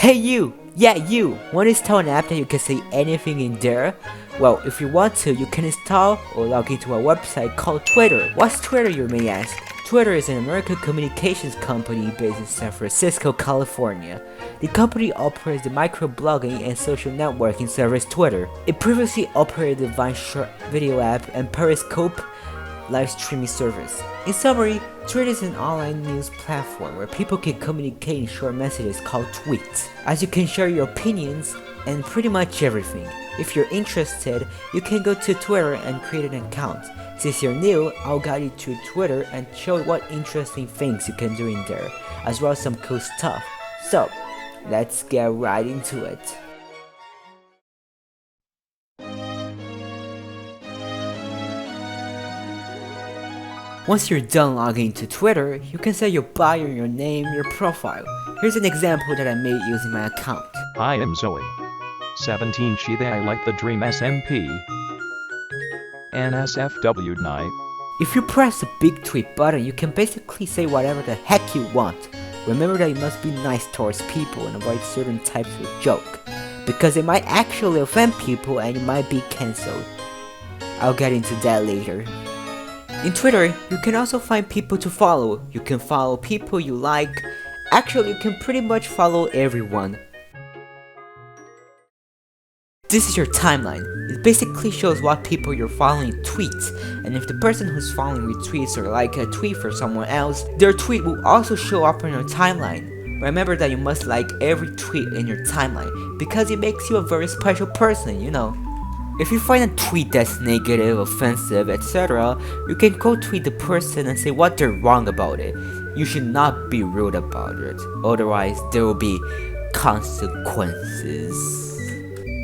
Hey you! Yeah, you! Want to install an app that you can say anything in there? Well, if you want to, you can install or log into a website called Twitter. What's Twitter, you may ask? Twitter is an American communications company based in San Francisco, California. The company operates the microblogging and social networking service Twitter. It previously operated the Vine short video app and Periscope live streaming service. In summary, Twitter is an online news platform where people can communicate in short messages called tweets, as you can share your opinions and pretty much everything. If you're interested, you can go to Twitter and create an account. Since you're new, I'll guide you to Twitter and show what interesting things you can do in there, as well as some cool stuff. So, let's get right into it. Once you're done logging into Twitter, you can set your bio, your name, your profile. Here's an example that I made using my account. I am Zoe. 17 Shida I like the dream SMP. NSFW9. If you press the big tweet button, you can basically say whatever the heck you want. Remember that you must be nice towards people and avoid certain types of joke, because it might actually offend people and you might be cancelled. I'll get into that later. In Twitter, you can also find people to follow. You can follow people you like. Actually, you can pretty much follow everyone. This is your timeline. It basically shows what people you're following tweets, and if the person who's following retweets or like a tweet for someone else, their tweet will also show up on your timeline. Remember that you must like every tweet in your timeline, because it makes you a very special person, you know. If you find a tweet that's negative, offensive, etc., you can quote tweet the person and say what they're wrong about it. You should not be rude about it, otherwise there will be consequences.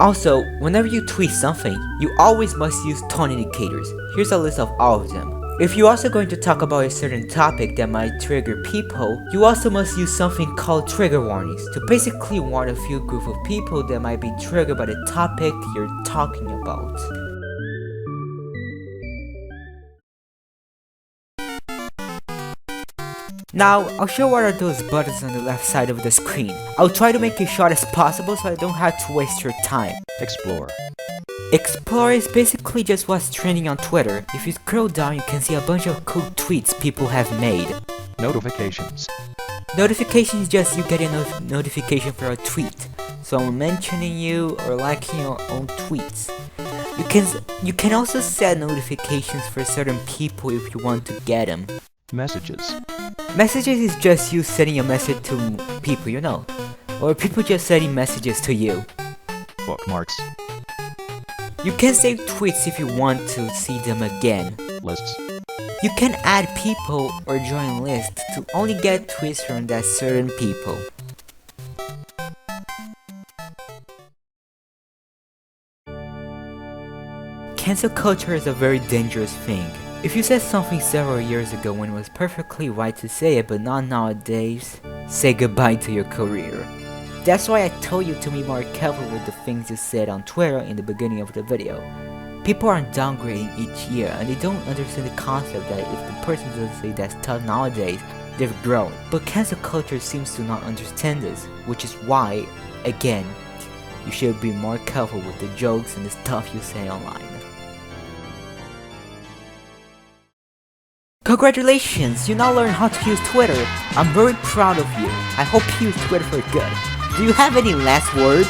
Also, whenever you tweet something, you always must use tone indicators. Here's a list of all of them. If you're also going to talk about a certain topic that might trigger people, you also must use something called trigger warnings to basically warn a few group of people that might be triggered by the topic you're talking about. Now, I'll show what are those buttons on the left side of the screen. I'll try to make it short as possible so I don't have to waste your time. Explore. Explore is basically just what's trending on Twitter. If you scroll down, you can see a bunch of cool tweets people have made. Notifications. Notification is just you getting a notification for a tweet, someone mentioning you or liking your own tweets. You can also set notifications for certain people if you want to get them. Messages. Messages is just you sending a message to people you know, or people just sending messages to you. Bookmarks. You can save tweets if you want to see them again. Lists. You can add people or join lists to only get tweets from that certain people. Cancel culture is a very dangerous thing. If you said something several years ago when it was perfectly right to say it but not nowadays, say goodbye to your career. That's why I told you to be more careful with the things you said on Twitter in the beginning of the video. People are downgrading each year and they don't understand the concept that if the person doesn't say that's tough nowadays, they've grown. But cancel culture seems to not understand this, which is why, again, you should be more careful with the jokes and the stuff you say online. Congratulations! You now learn how to use Twitter. I'm very proud of you. I hope you use Twitter for good. Do you have any last words?